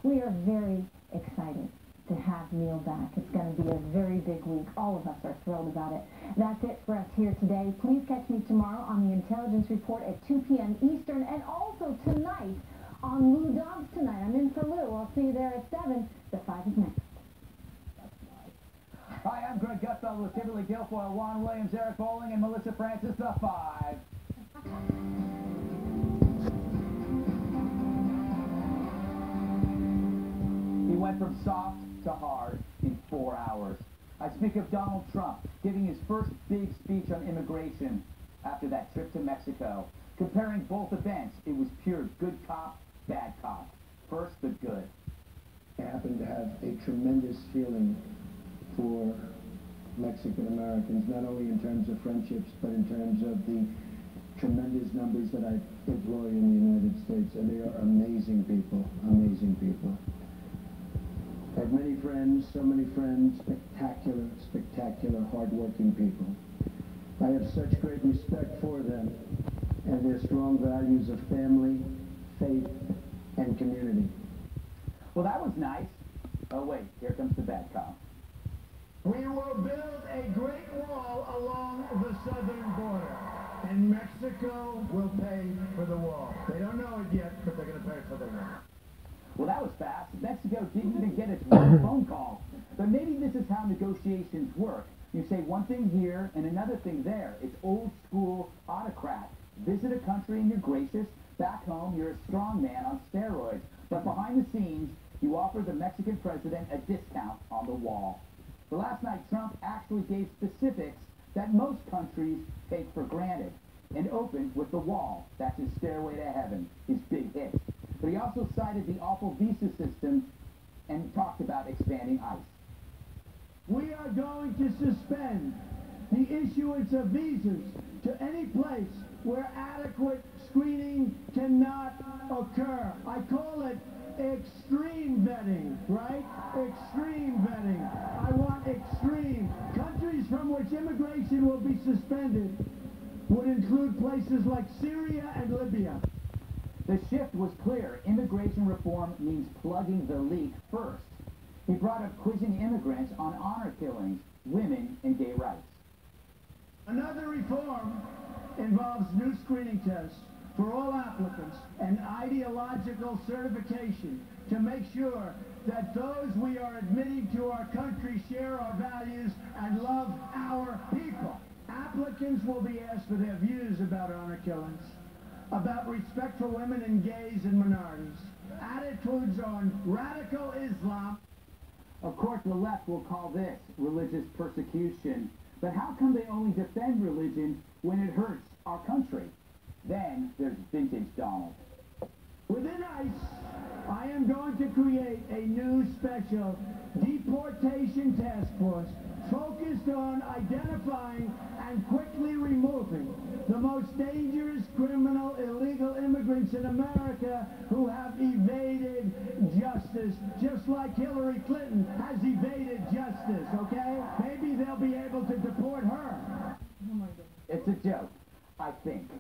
We are very excited to have Neil back. It's going to be a very big week. All of us are thrilled about it. That's it for us here today. Please catch me tomorrow on the Intelligence Report at 2 p.m. Eastern, and also tonight on Lou Dobbs Tonight. I'm in for Lou. I'll see you there at 7. The 5 is next. Hi, I'm Greg Gutfeld with Kimberly Guilfoyle, Juan Williams, Eric Bowling, and Melissa Francis, the 5. He went from soft to hard in 4 hours. I speak of Donald Trump giving his first big speech on immigration after that trip to Mexico. Comparing both events, it was pure good cop, bad cop. First, the good. I happen to have a tremendous feeling for Mexican Americans, not only in terms of friendships, but in terms of the tremendous numbers that I employ in the United States, and they are amazing people, amazing people. I have many friends, so many friends, spectacular, spectacular, hardworking people. I have such great respect for them and their strong values of family, faith, and community. Well, that was nice. Oh, wait, here comes the bad cop. We will build a great wall along the southern border, and Mexico will pay for the wall. They don't know it yet, but they're going to pay for the wall. Well, that was fast. Mexico didn't even get its one phone call. But maybe this is how negotiations work. You say one thing here and another thing there. It's old school autocrat. Visit a country and you're gracious. Back home, you're a strong man on steroids. But behind the scenes, you offer the Mexican president a discount on the wall. But last night, Trump actually gave specifics that most countries take for granted and opened with the wall. That's his stairway to heaven, his big hit. But he also cited the awful visa system and talked about expanding ICE. We are going to suspend the issuance of visas to any place where adequate screening cannot occur. I call it extreme vetting, right? Extreme vetting. I want extreme. Countries from which immigration will be suspended would include places like Syria and Libya. The shift was clear. Immigration reform means plugging the leak first. He brought up quizzing immigrants on honor killings, women, and gay rights. Another reform involves new screening tests for all applicants and ideological certification to make sure that those we are admitting to our country share our values and love our people. Applicants will be asked for their views about honor killings, about respect for women and gays and minorities, attitudes on radical Islam. Of course, the left will call this religious persecution. But how come they only defend religion when it hurts our country? Then there's vintage Donald. Within ICE, I am going to create a new special deportation task force focused on identifying and quickly removing the most dangerous criminal illegal immigrants in America who have evaded justice, just like Hillary Clinton has evaded justice, okay? Maybe they'll be able to deport her. Oh my goodness. It's a joke, I think.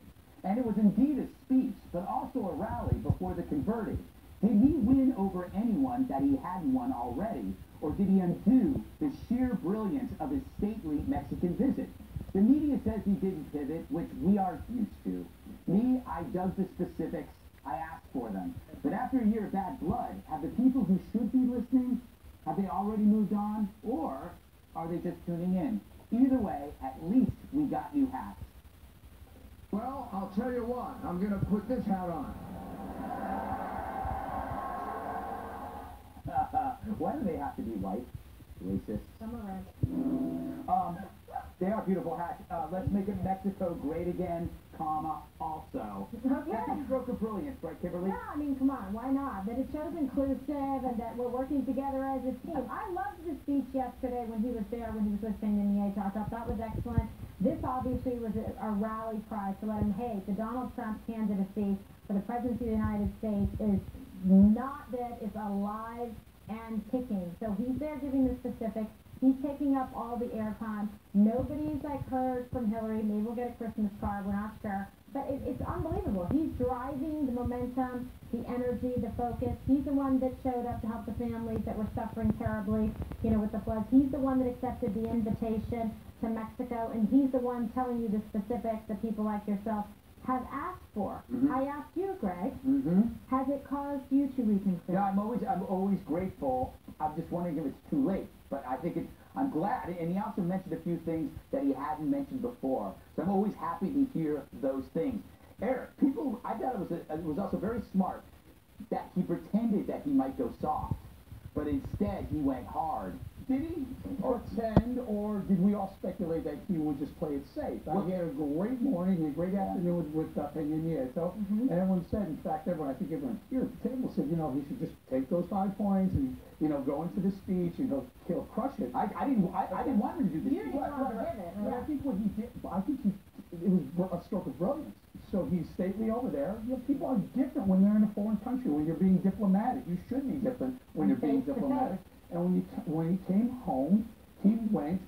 And it was indeed a speech, but also a rally before the converted. Did he win over anyone that he hadn't won already? Or did he undo the sheer brilliance of his stately Mexican visit? The media says he didn't pivot, which we are used to. Me, I dug the specifics. I asked for them. But after a year of bad blood, have the people who should be listening, have they already moved on? Or are they just tuning in? Either way, at least we got new hats. Well, I'll tell you what, I'm going to put this hat on. Why do they have to be white? Racist. Some are red. They are beautiful hats. Let's make it Mexico great again, comma, also. Okay. That's a stroke of brilliance, right, Kimberly? Yeah, I mean, come on, why not? That it shows inclusive and that we're working together as a team. I loved the speech yesterday when he was there, when he was listening in the H. I thought that was excellent. This obviously was a rally cry to let him, hey, the Donald Trump candidacy for the presidency of the United States is not dead, it's alive and kicking. So he's there giving the specifics. He's taking up all the airtime. Nobody's heard from Hillary. Maybe we'll get a Christmas card. We're not sure. But it's unbelievable. He's driving the momentum, the energy, the focus. He's the one that showed up to help the families that were suffering terribly, you know, with the floods. He's the one that accepted the invitation to Mexico, and he's the one telling you the specifics that people like yourself have asked for. I asked you, Greg, has it caused you to reconsider? Yeah, I'm always grateful. I'm just wondering if it's too late. But I think I'm glad. And he also mentioned a few things that he hadn't mentioned before. So I'm always happy to hear those things. Eric, I thought it was also very smart that he pretended that he might go soft, but instead he went hard. Did he pretend, or did we all speculate that he would just play it safe? He had a great morning, a great afternoon with Peña Nieto, and everyone said, in fact, I think everyone here at the table said, you know, he should just take those 5 points and, you know, go into the speech and he'll crush it. I didn't want him to do this. You didn't want to give it. But I think what he did, it was a stroke of brilliance. So he's stately over there. You know, people are different when they're in a foreign country, when you're being diplomatic. You should be different when you're being diplomatic. And when he came home, he went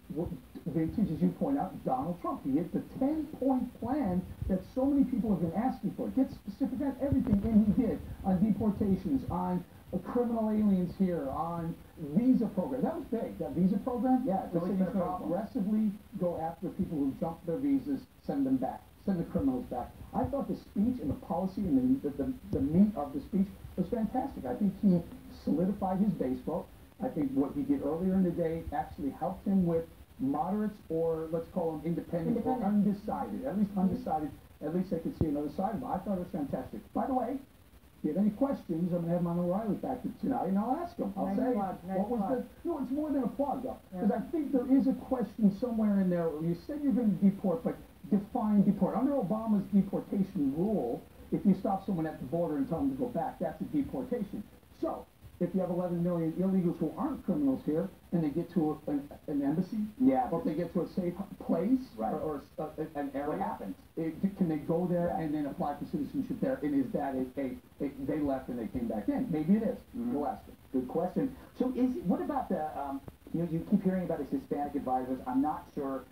vintage, as you point out, Donald Trump. He hit the 10-point plan that so many people have been asking for. Get specific on everything, and he did, on deportations, on criminal aliens here, on visa program. That was big. That visa program, it's always been a problem. Aggressively go after people who jump their visas, send them back, send the criminals back. I thought the speech and the policy and the meat of the speech was fantastic. I think he solidified his base vote. I think what he did earlier in the day actually helped him with moderates, or let's call them independent. Or undecided. At least undecided. At least they could see another side of it. I thought it was fantastic. By the way, if you have any questions, I'm going to have Mama O'Reilly back tonight, and I'll ask him. I'll say, what was no, it's more than a plug, though. Because I think there is a question somewhere in there. You said you're going to deport, but define deport. Under Obama's deportation rule, if you stop someone at the border and tell them to go back, that's a deportation. So, if you have 11 million illegals who aren't criminals here, and they get to an embassy, or if they get to a safe place, or an area, what happens? Can they go there and then apply for citizenship there? And is that they left and they came back in? Maybe it is. We'll ask them. Good question. So what about the, you know, you keep hearing about his Hispanic advisors. I'm not sure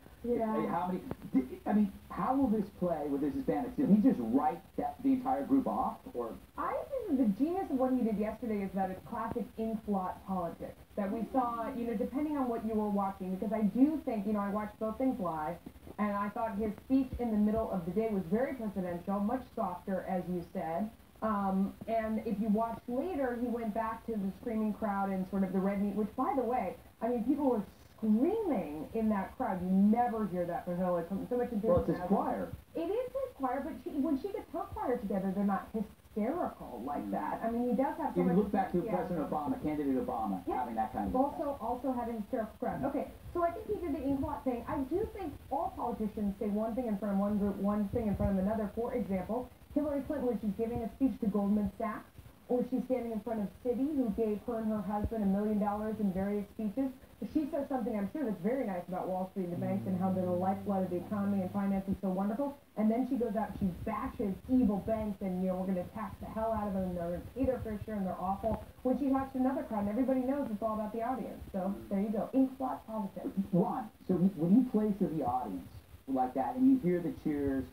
how will this play with his Hispanics? Did he just write the entire group off, or? I think the genius of what he did yesterday is that it's classic ink-blot politics that we saw, you know, depending on what you were watching, because I do think, you know, I watched both things live, and I thought his speech in the middle of the day was very presidential, much softer, as you said. And if you watch later, he went back to the screaming crowd and sort of the red meat, which, by the way, I mean, people were screaming in that crowd. You never hear that from Hillary. So much Well, it's his choir. It is his choir, but when she gets her choir together, they're not hysterical like that. I mean, he does have so You much look back to President Obama, candidate Obama, having that kind of also having hysterical crowd. Okay, so I think he did the inkblot thing. I do think all politicians say one thing in front of one group, one thing in front of another. For example, Hillary Clinton, when she's giving a speech to Goldman Sachs, or she's standing in front of Citi, who gave her and her husband $1 million in various speeches. She says something, I'm sure, that's very nice about Wall Street and the banks and how they're the lifeblood of the economy and finance is so wonderful. And then she goes out and she bashes evil banks and, you know, we're going to tax the hell out of them and they're going to pay their fair share and they're awful. When she talks to another crowd, and everybody knows it's all about the audience. So there you go. Inkblot politics. Ron, so when he plays to the audience like that and you hear the cheers,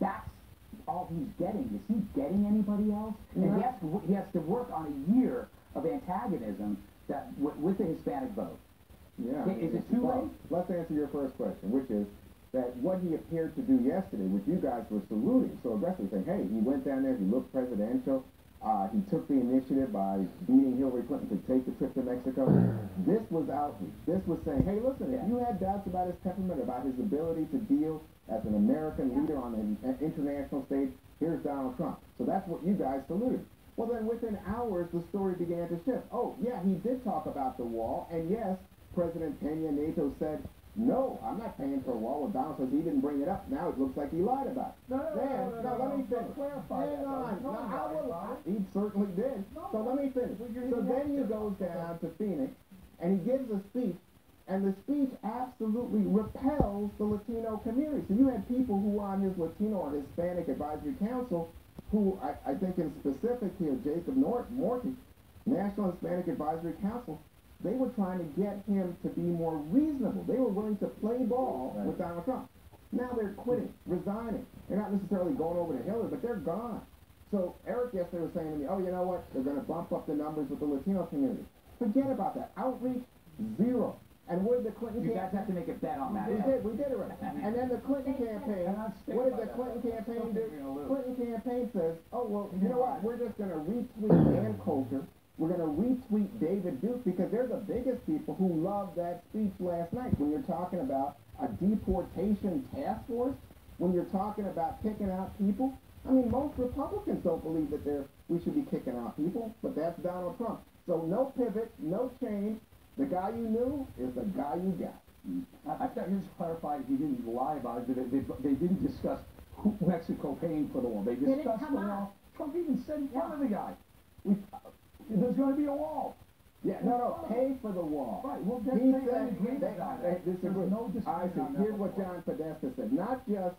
that's all he's getting. Is he getting anybody else? And he has to work on a year of antagonism with the Hispanic vote. Yeah. Is it too late? Let's answer your first question, which is that what he appeared to do yesterday, which you guys were saluting so aggressively, saying, hey, he went down there, he looked presidential, he took the initiative by beating Hillary Clinton to take the trip to Mexico. This was outreach. This was saying, hey, listen, if you had doubts about his temperament, about his ability to deal as an American leader on an international stage, here's Donald Trump. So that's what you guys saluted. Well, then within hours, the story began to shift. Oh, yeah, he did talk about the wall, and yes, President Peña Nieto said, no, I'm not paying for a wall. Well, Donald says he didn't bring it up. Now it looks like he lied about it. No, let me finish. Clarify Hang on. He certainly did. So let me finish. So then he goes down to Phoenix, and he gives a speech, and the speech absolutely repels the Latino community. So you had people who were on his Latino or Hispanic Advisory Council who, I think in specific here, Jacob Morty, National Hispanic Advisory Council, they were trying to get him to be more reasonable. They were willing to play ball with Donald Trump. Now they're quitting, resigning. They're not necessarily going over to Hillary, but they're gone. So Eric yesterday was saying to me, oh, you know what? They're going to bump up the numbers with the Latino community. Forget about that. Outreach, zero. And what did the Clinton You guys have to make a bet on that. We did it right. And then the Clinton campaign, what did the Clinton campaign do? Clinton campaign says, oh, well, you know what? We're just going to retweet Ann Coulter. We're going to retweet David Duke because they're the biggest people who loved that speech last night. When you're talking about a deportation task force, when you're talking about kicking out people, I mean, most Republicans don't believe that we should be kicking out people, but that's Donald Trump. So no pivot, no change. The guy you knew is the guy you got. I thought you just clarified he didn't lie about it. They didn't discuss Mexico paying for the wall. They discussed the wall. Trump even said in front of the guy, there's going to be a wall. Yeah, no, pay for the wall. Right, well, he said, here's what John Podesta said. Not just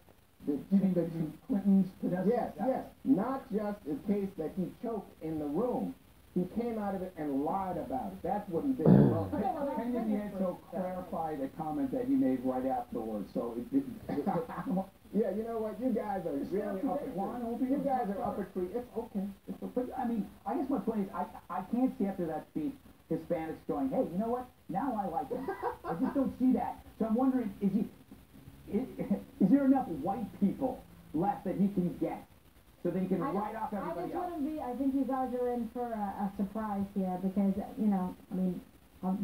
Clinton's Podesta. Yes. Not just in case that he choked in the room. He came out of it and lied about it. That's what he did. Peña Nieto clarified a comment that he made right afterwards. So yeah, you know what? You guys are really up a tree. You guys are up a tree. It's okay. But I mean, I guess my point is, I can't see after that speech Hispanics going, hey, you know what? Now I like him. I just don't see that. So I'm wondering, is there enough white people left that he can get? So then you can write off everybody else. I think you guys are in for a surprise here because, you know, I mean,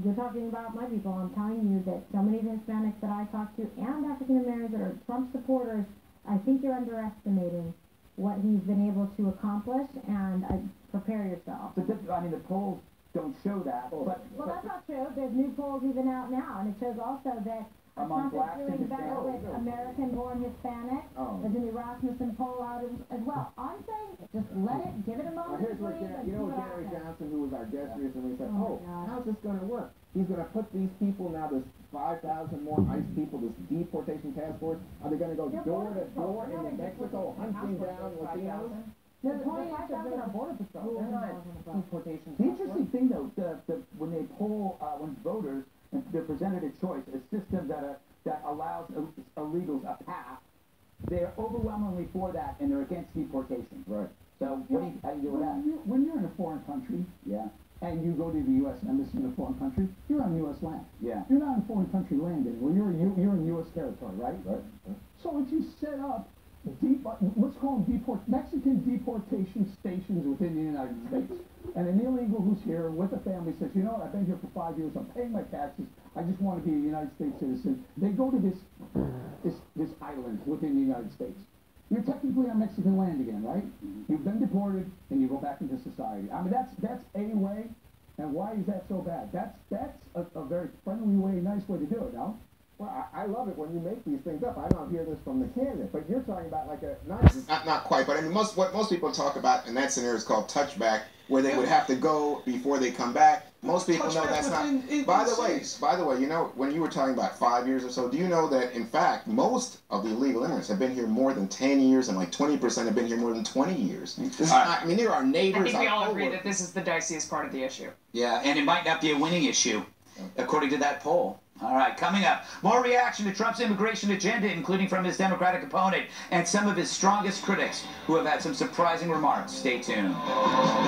you're talking about my people. I'm telling you that so many of the Hispanics that I talk to and African Americans that are Trump supporters, I think you're underestimating what he's been able to accomplish, and prepare yourself. But I mean, the polls don't show that. Well, that's not true. There's new polls even out now, and it shows also that Trump is doing better with American-born Hispanics. There's a new Rasmussen poll out as well. I'm saying just give it a moment. Here's what Gary Johnson, who was our guest recently, said, how's this going to work? He's going to put these people now, this 5,000 more ICE people, this deportation task force, are they going to go door to door in New Mexico hunting down Latinos? The 25,000 are Border Patrol. They're not deportation. The interesting thing, though, when they poll, when voters, they're presented a choice, a system that allows illegals a path. They're overwhelmingly for that, and they're against deportation. Right. So how do you do with that? When you're in a foreign country, and you go to the U.S. embassy in a foreign country, you're on U.S. land. Yeah. You're not in foreign country land anymore. You're in U.S. territory, right? Right. So if you set up let's call them Mexican deportation stations within the United States. And an illegal who's here with a family says, you know what, I've been here for 5 years, I'm paying my taxes, I just want to be a United States citizen. They go to this island within the United States. You're technically on Mexican land again, right? You've been deported, and you go back into society. I mean, that's a way, and why is that so bad? That's a very friendly way, nice way to do it, no? Well, I love it when you make these things up. I don't hear this from the candidate, but you're talking about like not quite, but I mean what most people talk about in that scenario is called touchback, where they would have to go before they come back. Most people know that's not. By the way, you know, when you were talking about 5 years or so, do you know that in fact most of the illegal immigrants have been here more than 10 years, and like 20% have been here more than 20 years. I mean, there are neighbors. I think we all agree that this is the diciest part of the issue. Yeah, and it might not be a winning issue, according to that poll. All right, coming up, more reaction to Trump's immigration agenda, including from his Democratic opponent and some of his strongest critics who have had some surprising remarks. Stay tuned.